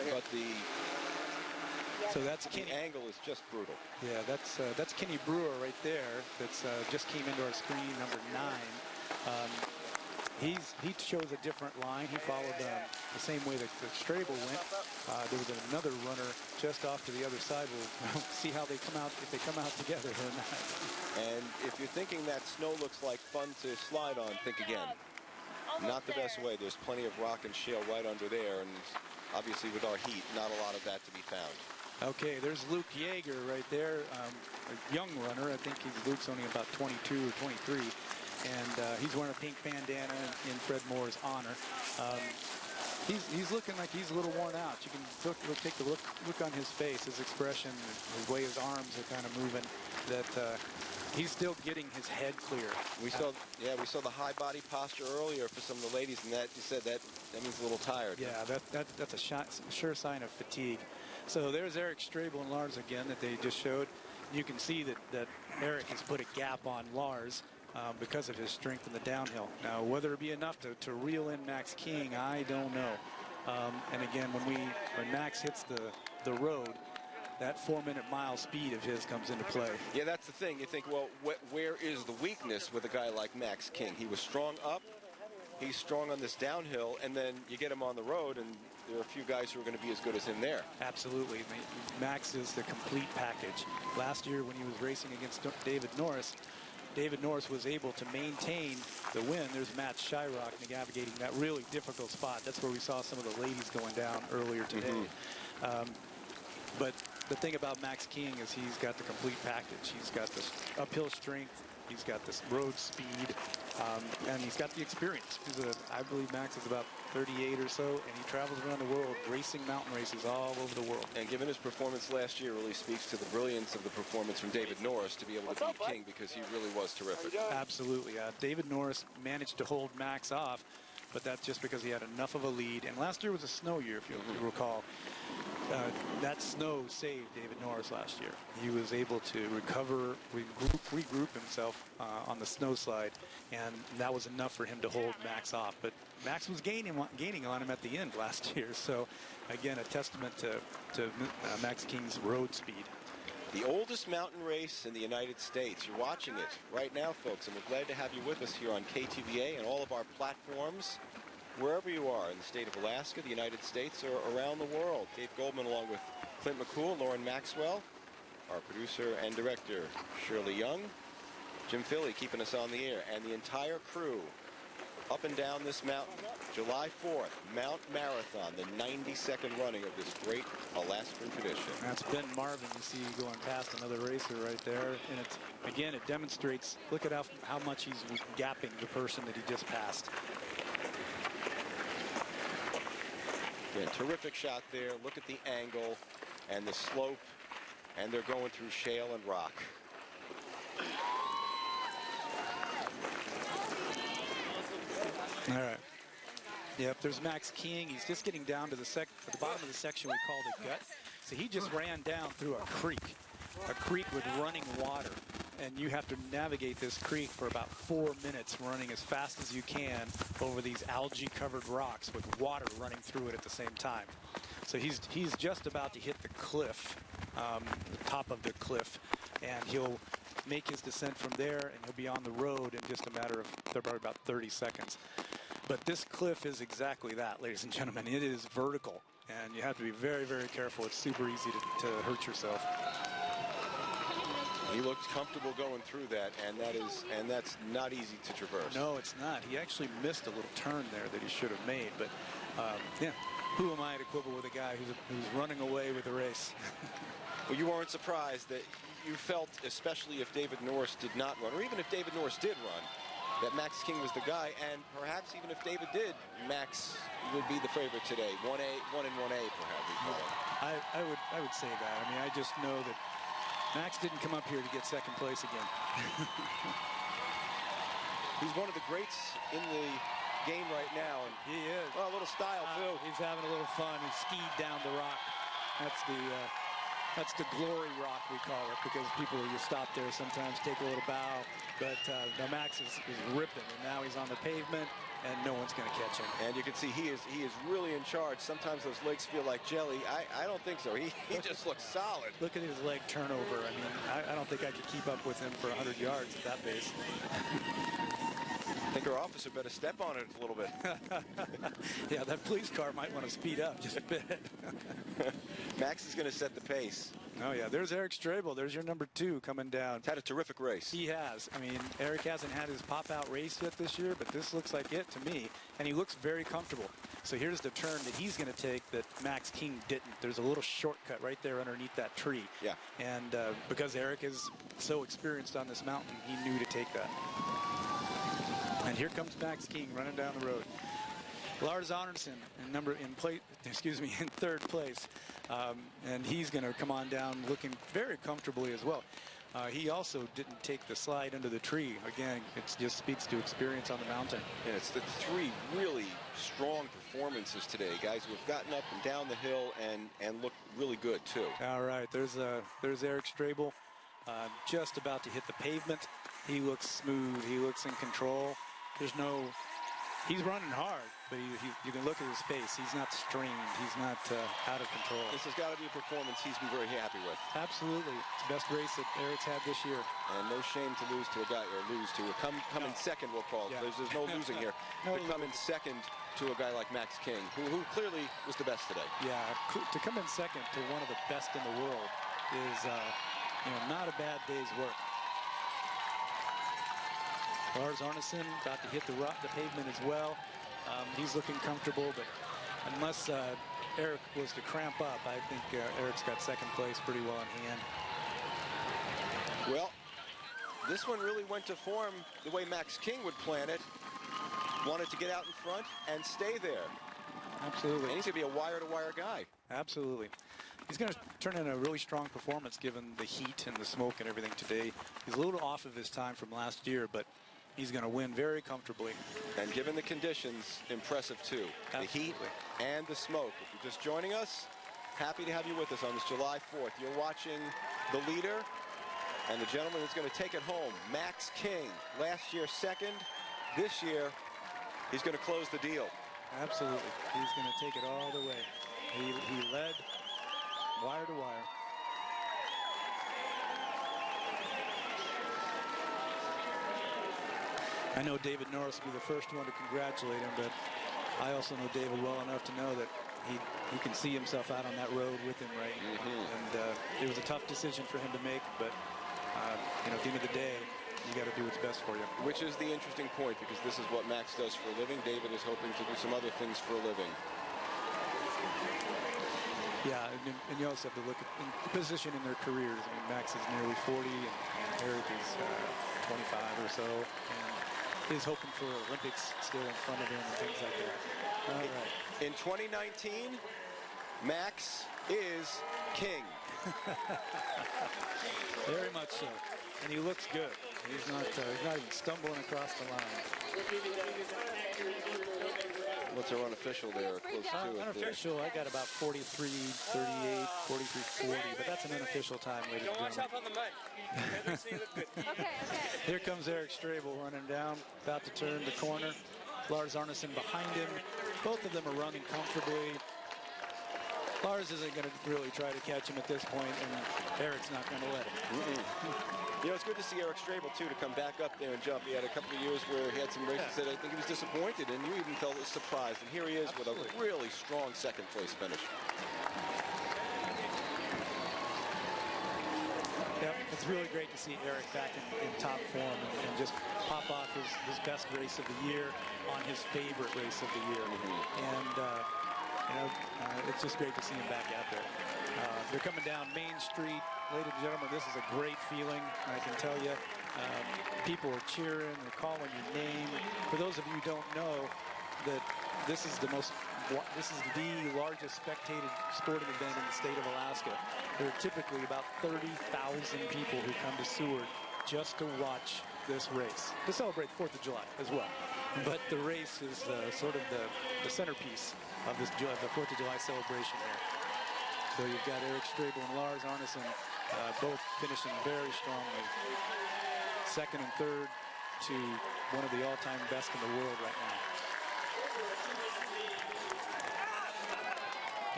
but the angle is just brutal. Yeah, that's Kenny Brewer right there. That's just came into our screen, number 9. He chose a different line. He followed the same way that Strabel went. There was another runner just off to the other side. We'll see how they come out, if they come out together or not. And if you're thinking that snow looks like fun to slide on, think again. Not the best way. There's plenty of rock and shale right under there, and obviously with our heat, not a lot of that to be found. Okay, there's Luke Yeager right there, a young runner. I think Luke's only about 22 or 23. And he's wearing a pink bandana in Fred Moore's honor. He's looking like he's a little worn out. You can take the look on his face, his expression, the way his arms are kind of moving, that he's still getting his head clear. We saw the high body posture earlier for some of the ladies, and that you said that means a little tired. Yeah, that's a sure sign of fatigue. So there's Eric Strabel and Lars again that they just showed. You can see that Eric has put a gap on Lars because of his strength in the downhill. Now, whether it be enough to reel in Max King, I don't know. And again, when Max hits the road, that 4-minute mile speed of his comes into play. Yeah, that's the thing. You think, well, where is the weakness with a guy like Max King? He was strong up, he's strong on this downhill, and then you get him on the road, and there are a few guys who are going to be as good as him there. Absolutely. Max is the complete package. Last year when he was racing against David Norris was able to maintain the win. There's Matt Shyrock navigating that really difficult spot. That's where we saw some of the ladies going down earlier today. But the thing about Max King is he's got the complete package. He's got this uphill strength, he's got this road speed, and he's got the experience. I believe Max is about 38 or so, and he travels around the world racing mountain races all over the world. And given his performance last year, really speaks to the brilliance of the performance from David Norris to be able to beat King, because he really was terrific. Absolutely. David Norris managed to hold Max off but that's just because he had enough of a lead. And last year was a snow year, if you recall. That snow saved David Norris last year. He was able to recover, regroup himself on the snow slide, and that was enough for him to hold Max off. But Max was gaining on him at the end last year. So, again, a testament to Max King's road speed. The oldest mountain race in the United States. You're watching it right now, folks, and we're glad to have you with us here on KTVA and all of our platforms, wherever you are in the state of Alaska, the United States, or around the world. Dave Goldman along with Clint McCool, Lauren Maxwell, our producer and director, Shirley Young, Jim Philly keeping us on the air, and the entire crew up and down this mountain. July 4th, Mount Marathon, the 92nd running of this great Alaskan tradition. That's Ben Marvin, you see going past another racer right there. And it's, again, it demonstrates, look at how much he's gapping the person that he just passed. Yeah, terrific shot there. Look at the angle and the slope, and they're going through shale and rock. All right. Yep, there's Max King. He's just getting down to the bottom of the section we call the gut. So he just ran down through a creek with running water. And you have to navigate this creek for about 4 minutes, running as fast as you can over these algae-covered rocks with water running through it at the same time. So he's just about to hit the cliff, the top of the cliff, and he'll make his descent from there, and he'll be on the road in just a matter of probably about 30 seconds. But this cliff is exactly that, ladies and gentlemen. It is vertical, and you have to be very, very careful. It's super easy to hurt yourself. He looked comfortable going through that, and that's not easy to traverse. No, it's not. He actually missed a little turn there that he should have made. But yeah, who am I to quibble with a guy who's running away with the race? Well, you weren't surprised that you felt, especially if David Norris did not run, or even if David Norris did run, that Max King was the guy, and perhaps even if David did, Max would be the favorite today. 1 and 1A, perhaps. I would say that. I mean, I just know that Max didn't come up here to get second place again. He's one of the greats in the game right now. And he is. Well, a little style, too. He's having a little fun. He skied down the rock. That's the glory rock, we call it, because people will just stop there sometimes, take a little bow. But now Max is ripping, and now he's on the pavement, and no one's going to catch him. And you can see he is really in charge. Sometimes those legs feel like jelly. I don't think so. He just looks solid. Look at his leg turnover. I mean, I don't think I could keep up with him for 100 yards at that pace. I think our officer better step on it a little bit. Yeah, that police car might want to speed up just a bit. Max is going to set the pace. Oh, yeah, there's Eric Strabel. There's your number 2 coming down. He's had a terrific race. He has. I mean, Eric hasn't had his pop-out race yet this year, but this looks like it to me, and he looks very comfortable. So here's the turn that he's going to take that Max King didn't. There's a little shortcut right there underneath that tree. Yeah. And because Eric is so experienced on this mountain, he knew to take that. And here comes Max King running down the road. Lars Andersen in third place. And he's going to come on down looking very comfortably as well. He also didn't take the slide under the tree. Again, it just speaks to experience on the mountain. Yeah, it's the 3 really strong performances today. Guys who have gotten up and down the hill and look really good, too. All right, there's Eric Strabel just about to hit the pavement. He looks smooth. He looks in control. He's running hard, but you can look at his face. He's not strained. He's not out of control. This has got to be a performance he's been very happy with. Absolutely. It's the best race that Eric's had this year. And no shame to lose to a guy, or lose to. Come in second, we'll call it. Yeah. There's no losing here. No, to come in second to a guy like Max King, who clearly was the best today. Yeah, to come in second to one of the best in the world is not a bad day's work. Lars Arneson about to hit the pavement as well. He's looking comfortable, but unless Eric was to cramp up, I think Eric's got second place pretty well in hand. Well, this one really went to form the way Max King would plan it. Wanted to get out in front and stay there. Absolutely. And he's going to be a wire-to-wire guy. Absolutely. He's going to turn in a really strong performance given the heat and the smoke and everything today. He's a little off of his time from last year, but he's going to win very comfortably. And given the conditions, impressive too. Absolutely. The heat and the smoke. If you're just joining us, happy to have you with us on this July 4th. You're watching the leader and the gentleman who's going to take it home, Max King. Last year second. This year, he's going to close the deal. Absolutely. He's going to take it all the way. He led wire to wire. I know David Norris will be the first one to congratulate him, but I also know David well enough to know that he can see himself out on that road with him right now. And it was a tough decision for him to make, but you know, at the end of the day, you got to do what's best for you. Which is the interesting point, because this is what Max does for a living. David is hoping to do some other things for a living. Yeah, and you also have to look at the position in their careers. I mean, Max is nearly 40, and Eric is 25 or so, and is hoping for Olympics still in front of him and things like that. All right. In 2019, Max is king. Very much so, and he looks good. He's not even stumbling across the line. What's our unofficial there? Close to it. Unofficial, I got about 43:38, 43:40, but that's an unofficial time, ladies and gentlemen. Watch out on the mud. Okay. Here comes Eric Strabel running down, about to turn the corner. Lars Arneson behind him. Both of them are running comfortably. Lars isn't going to really try to catch him at this point, and Eric's not going to let him. You know, it's good to see Eric Strabel, too, to come back up there and jump. He had a couple of years where he had some races that I think he was disappointed, and you even felt surprised. And here he is with a really strong second-place finish. Yep, it's really great to see Eric back in top form and just pop off his best race of the year on his favorite race of the year. And, you know, it's just great to see him back out there. They're coming down Main Street. Ladies and gentlemen, this is a great feeling, I can tell you. People are cheering, they're calling your name. For those of you who don't know, that this is the largest spectated sporting event in the state of Alaska. There are typically about 30,000 people who come to Seward just to watch this race, to celebrate 4th of July as well. But the race is sort of the centerpiece of the 4th of July celebration here. So you've got Eric Strabel and Lars Arneson both finishing very strongly. Second and third to one of the all-time best in the world right now.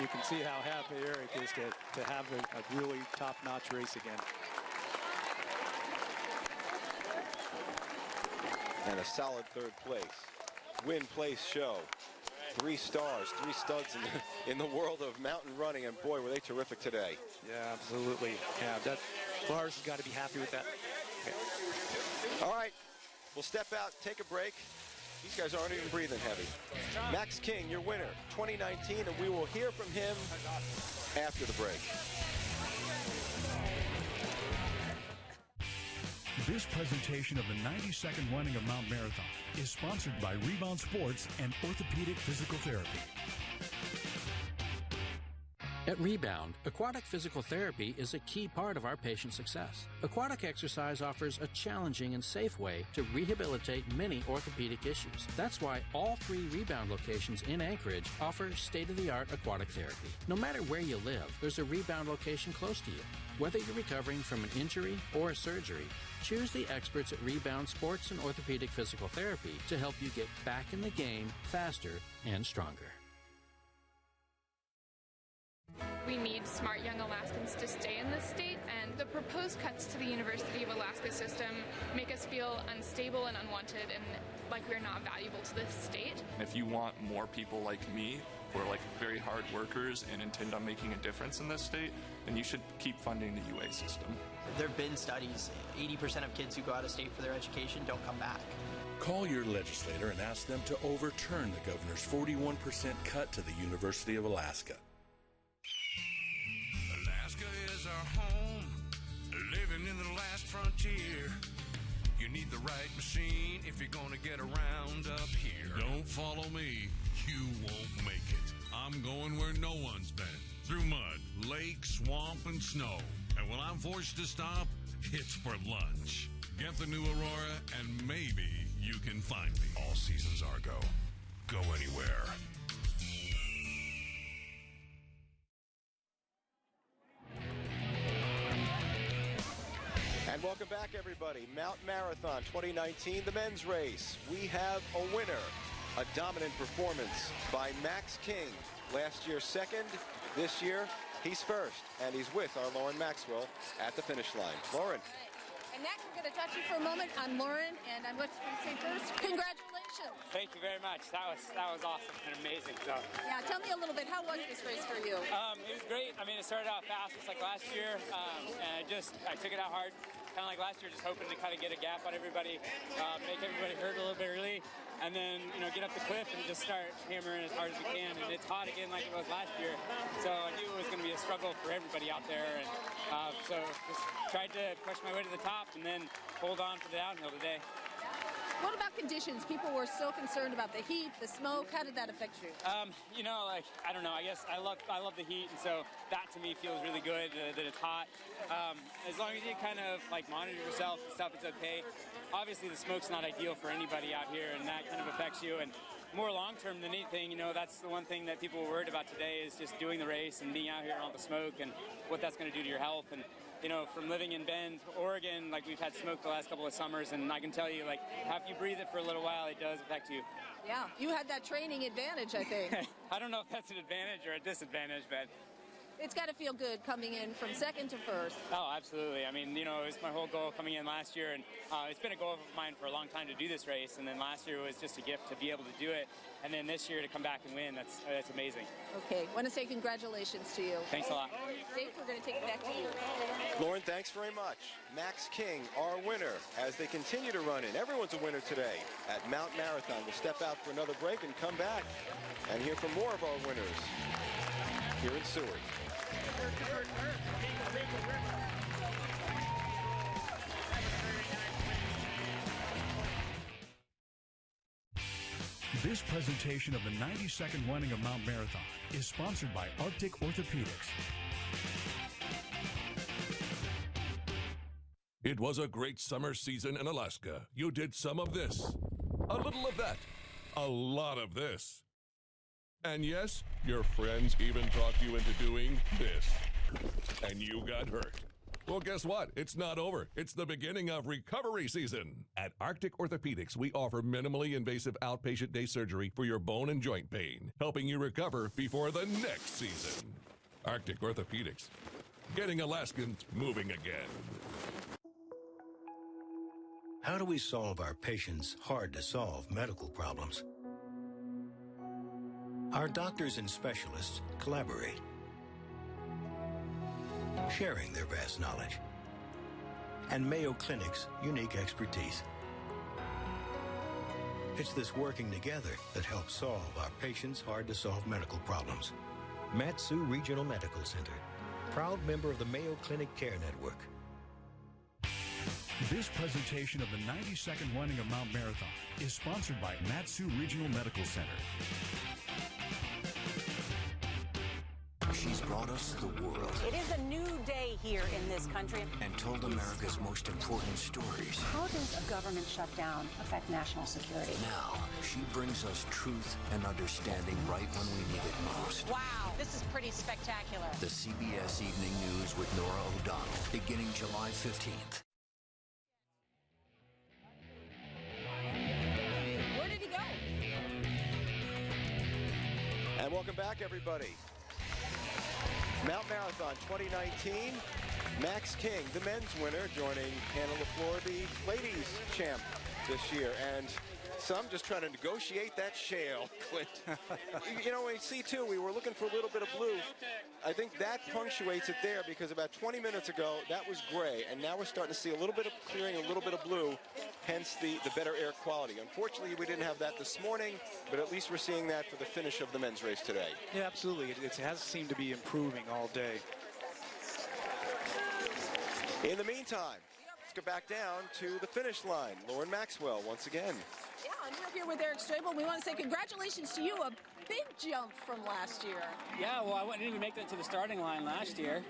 You can see how happy Eric is to have a really top-notch race again. And a solid third place. Win place show. 3 stars, 3 studs in the world of mountain running, and boy, were they terrific today. Yeah, absolutely. Yeah, Lars has got to be happy with that. Okay. All right, we'll step out, take a break. These guys aren't even breathing heavy. Max King, your winner, 2019, and we will hear from him after the break. This presentation of the 92nd running of Mount Marathon is sponsored by Rebound Sports and Orthopedic Physical Therapy. At Rebound, aquatic physical therapy is a key part of our patient success. Aquatic exercise offers a challenging and safe way to rehabilitate many orthopedic issues. That's why all 3 Rebound locations in Anchorage offer state-of-the-art aquatic therapy. No matter where you live, there's a Rebound location close to you. Whether you're recovering from an injury or a surgery, choose the experts at Rebound Sports and Orthopedic Physical Therapy to help you get back in the game faster and stronger. We need smart young Alaskans to stay in this state, and the proposed cuts to the University of Alaska system make us feel unstable and unwanted and like we're not valuable to this state. If you want more people like me, who are very hard workers and intend on making a difference in this state, then you should keep funding the UA system. There have been studies, 80% of kids who go out of state for their education don't come back. Call your legislator and ask them to overturn the governor's 41% cut to the University of Alaska. Alaska is our home, living in the last frontier. You need the right machine if you're gonna get around up here. Don't follow me, you won't make it. I'm going where no one's been, through mud, lake, swamp, and snow. And when I'm forced to stop, it's for lunch. Get the new Aurora and maybe you can find me. All seasons Argo. Go anywhere. And welcome back, everybody. Mount Marathon 2019, the men's race. We have a winner, a dominant performance by Max King. Last year, second. This year, he's first. And he's with our Lauren Maxwell at the finish line. Lauren. And next, we're going to touch you for a moment. I'm Lauren, and I'm what's going to say first. Congratulations. Thank you very much. That was awesome and amazing. So. Yeah, tell me a little bit. How was this race for you? It was great. I mean, it started out fast, just like last year, and I took it out hard, kind of like last year, just hoping to kind of get a gap on everybody, make everybody hurt a little bit early, and then get up the cliff and just start hammering as hard as we can. And it's hot again, like it was last year, so I knew it was going to be a struggle for everybody out there. And so just tried to push my way to the top and then hold on for the downhill today. What about conditions? People were so concerned about the heat, the smoke. How did that affect you? I don't know. I guess I love the heat, and so that to me feels really good that it's hot. As long as you kind of monitor yourself and stuff, it's okay. Obviously, the smoke's not ideal for anybody out here, and that kind of affects you. And more long-term than anything, that's the one thing that people were worried about today is just doing the race and being out here in all the smoke and what that's going to do to your health. And from living in Bend, Oregon, we've had smoke the last couple of summers, and I can tell you, after you breathe it for a little while, it does affect you. Yeah, you had that training advantage, I think. I don't know if that's an advantage or a disadvantage, but it's got to feel good coming in from second to first. Oh, absolutely. I mean, it was my whole goal coming in last year, and it's been a goal of mine for a long time to do this race, and then last year was just a gift to be able to do it, and then this year to come back and win, that's amazing. Okay, want to say congratulations to you. Thanks a lot. Dave, we're going to take it back to you. Lauren, thanks very much. Max King, our winner, as they continue to run in. Everyone's a winner today at Mount Marathon. We'll step out for another break and come back and hear from more of our winners here in Seward. This presentation of the 92nd running of Mount Marathon is sponsored by Arctic Orthopedics. It was a great summer season in Alaska. You did some of this, a little of that, a lot of this. And yes, your friends even talked you into doing this. And you got hurt. Well, guess what? It's not over. It's the beginning of recovery season. At Arctic Orthopedics, we offer minimally invasive outpatient day surgery for your bone and joint pain, helping you recover before the next season. Arctic Orthopedics, getting Alaskans moving again. How do we solve our patients' hard-to-solve medical problems? Our doctors and specialists collaborate, sharing their vast knowledge and Mayo Clinic's unique expertise. It's this working together that helps solve our patients' hard-to-solve medical problems. Mat-Su Regional Medical Center, proud member of the Mayo Clinic Care Network. This presentation of the 92nd running of Mount Marathon is sponsored by Mat-Su Regional Medical Center. She's brought us the world. It is a new day here in this country. And told America's most important stories. How does a government shutdown affect national security? Now, she brings us truth and understanding right when we need it most. Wow, this is pretty spectacular. The CBS Evening News with Nora O'Donnell, beginning July 15th. Where did he go? And welcome back, everybody. Mount Marathon 2019, Max King, the men's winner, joining Hannah LaFleur, the ladies champ this year. And some just trying to negotiate that shale, Clint. In C2, we were looking for a little bit of blue. I think that punctuates it there because about 20 minutes ago, that was gray. And now we're starting to see a little bit of clearing, a little bit of blue, hence the better air quality. Unfortunately, we didn't have that this morning, but at least we're seeing that for the finish of the men's race today. Yeah, absolutely. It has seemed to be improving all day. In the meantime, let's go back down to the finish line. Lauren Maxwell once again. Yeah, and we're here with Eric Strabel. We want to say congratulations to you. A big jump from last year. Yeah, well, I didn't even make it to the starting line last year.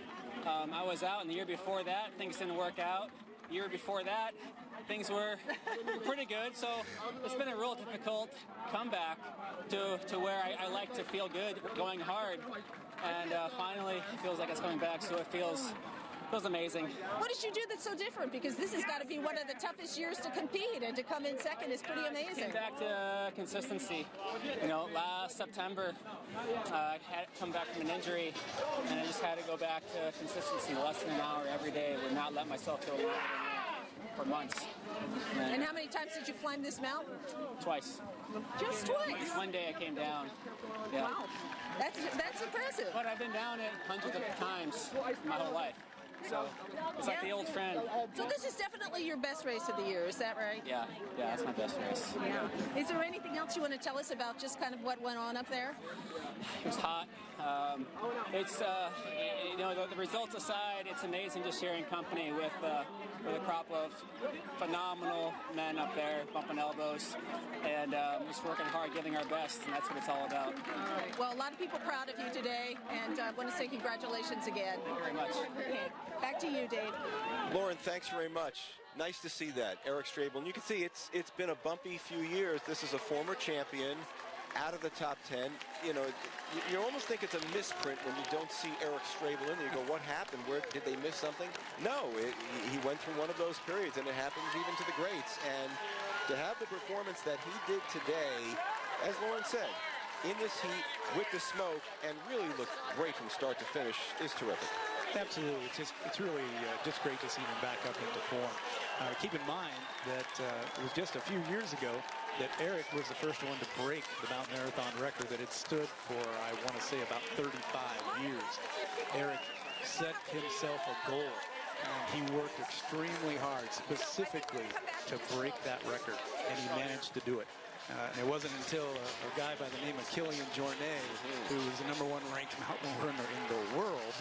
I was out, and the year before that, things didn't work out. The year before that, things were pretty good. So it's been a real difficult comeback to where I like to feel good going hard. And finally, it feels like it's coming back, so it feels amazing. What did you do that's so different? Because this has got to be one of the toughest years to compete, and to come in second is pretty amazing. Came back to consistency. You know, last September, I had come back from an injury, and I just had to go back to consistency, less than an hour every day. Would not let myself feel longer than that for months. And how many times did you climb this mountain? Twice. Just twice? One day I came down. Yeah. Wow. That's impressive. But I've been down it hundreds of times my whole life. So it's like the old friend. So this is definitely your best race of the year, is that right? Yeah, that's my best race. Yeah. Is there anything else you want to tell us about just kind of what went on up there? It was hot. It's you know, the results aside, it's amazing just sharing company with a crop of phenomenal men up there, bumping elbows, and just working hard, giving our best, and that's what it's all about. All right. Well, a lot of people proud of you today, and I want to say congratulations again. Thank you very much. Okay. Back to you, Dave. Lauren, thanks very much. Nice to see that, Eric Strable. And you can see it's been a bumpy few years. This is a former champion, out of the top 10. You know, you almost think it's a misprint when you don't see Eric Strable in there. You go, what happened? Where did they miss something? No, he went through one of those periods, and it happens even to the greats. And to have the performance that he did today, as Lauren said, in this heat with the smoke, and really looked great from start to finish, is terrific. Absolutely. It's really just great to see him back up into form. Keep in mind that it was just a few years ago that Eric was the first one to break the mountain marathon record that had stood for, I want to say, about 35 years. Eric set himself a goal, and he worked extremely hard specifically to break that record, and he managed to do it. And it wasn't until a guy by the name of Killian Jornet, who was the #1 ranked mountain runner in the world,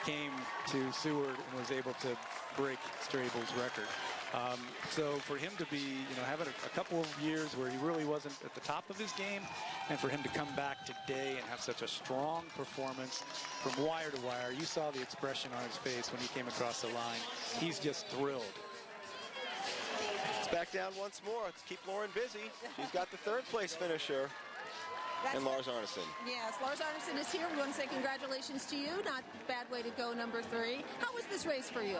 came to Seward and was able to break Strable's record. So for him to be, having a couple of years where he really wasn't at the top of his game, and for him to come back today and have such a strong performance from wire to wire, you saw the expression on his face when he came across the line. He's just thrilled. It's back down once more. Let's keep Lauren busy. She's got the third place finisher. And Lars Arneson. Yes, Lars Arneson is here. We want to say congratulations to you. Not a bad way to go, number 3. How was this race for you?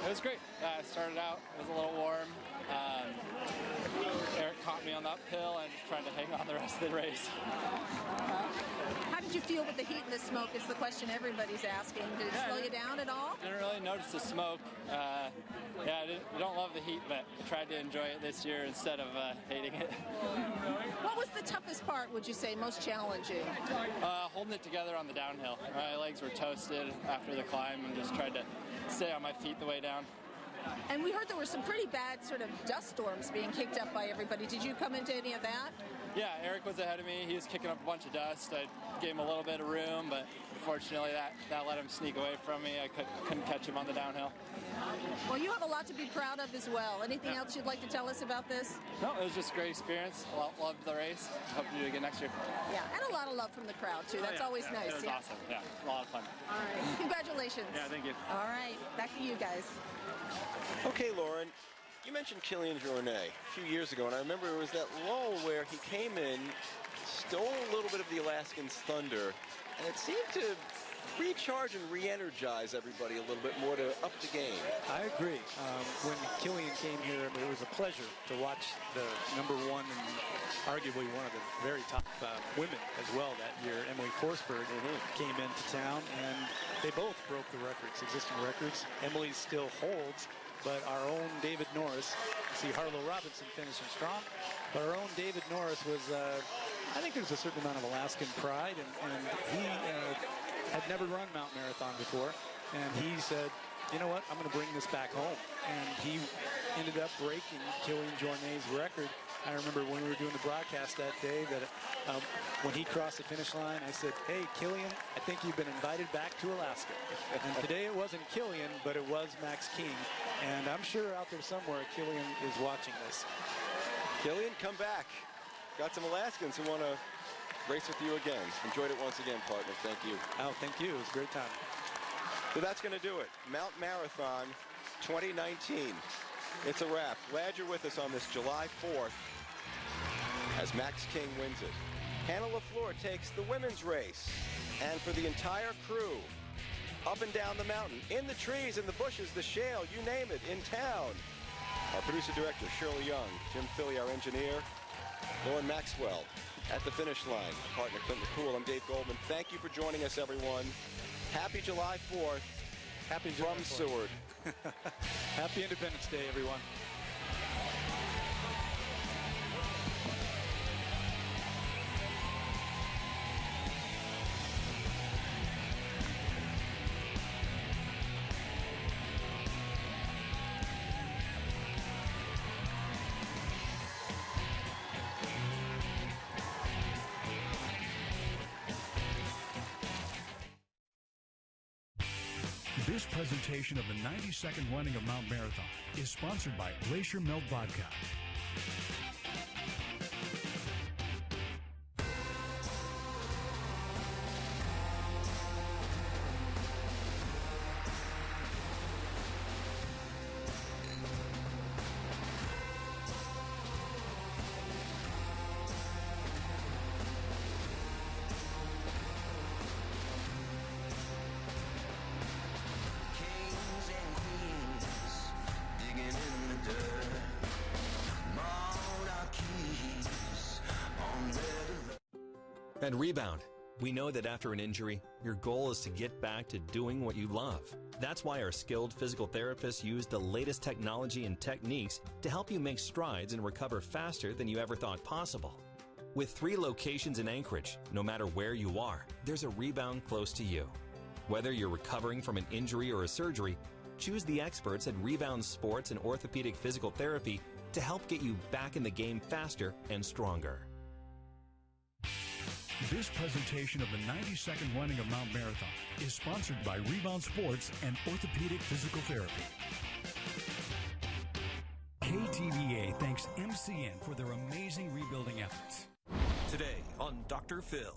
It was great. I started out, it was a little warm. Eric caught me on the uphill and tried to hang on the rest of the race. How did you feel with the heat and the smoke is the question everybody's asking. Did it slow you down at all? Didn't really notice the smoke. I don't love the heat, but I tried to enjoy it this year instead of hating it. What was the toughest part, would you say, most challenging? Holding it together on the downhill. My legs were toasted after the climb and just tried to stay on my feet the way down. And we heard there were some pretty bad sort of dust storms being kicked up by everybody. Did you come into any of that? Yeah, Eric was ahead of me. He was kicking up a bunch of dust. I gave him a little bit of room, but unfortunately that let him sneak away from me. I couldn't catch him on the downhill. Well, you have a lot to be proud of as well. Anything else you'd like to tell us about this? No, it was just a great experience. Loved the race. Hope to do it again next year. Yeah, and a lot of love from the crowd, too. That's always nice. It was awesome. Yeah, a lot of fun. All right. Congratulations. Yeah, thank you. All right. Back to you guys. Okay, Lauren, you mentioned Killian Jornet a few years ago, and I remember it was that lull where he came in, stole a little bit of the Alaskans' thunder, and it seemed to recharge and re-energize everybody a little bit more to up the game. I agree. When Killian came here, it was a pleasure to watch the #1 and arguably one of the very top women as well that year, Emily Forsberg, came into town, and they both broke the records, existing records. Emily still holds, but our own David Norris, see Harlow Robinson finishing strong, but our own David Norris was, I think there's a certain amount of Alaskan pride, and he had never run Mount Marathon before, and he said, you know what, I'm going to bring this back home. And he ended up breaking Killian Jornet's record. I remember when we were doing the broadcast that day that when he crossed the finish line, I said, hey, Killian, I think you've been invited back to Alaska. And today it wasn't Killian, but it was Max King. And I'm sure out there somewhere Killian is watching this. Killian, come back. Got some Alaskans who want to race with you again. Enjoyed it once again, partner. Thank you. Oh, thank you. It was a great time. So that's going to do it. Mount Marathon 2019. it's a wrap. Glad you're with us on this July 4th as Max King wins it. Hannah LaFleur takes the women's race. And for the entire crew, up and down the mountain, in the trees, in the bushes, the shale, you name it, in town. Our producer director, Shirley Young, Jim Philly, our engineer, Lauren Maxwell at the finish line. My partner, Clinton McCool. I'm Dave Goldman. Thank you for joining us, everyone. Happy July 4th. Happy from Seward. Happy Independence Day, everyone. This presentation of the 92nd running of Mount Marathon is sponsored by Glacier Milk Vodka. At Rebound, we know that after an injury, your goal is to get back to doing what you love. That's why our skilled physical therapists use the latest technology and techniques to help you make strides and recover faster than you ever thought possible. With 3 locations in Anchorage, no matter where you are, there's a Rebound close to you. Whether you're recovering from an injury or a surgery, choose the experts at Rebound Sports and Orthopedic Physical Therapy to help get you back in the game faster and stronger. This presentation of the 92nd running of Mount Marathon is sponsored by Rebound Sports and Orthopedic Physical Therapy. KTVA thanks MCN for their amazing rebuilding efforts. Today on Dr. Phil.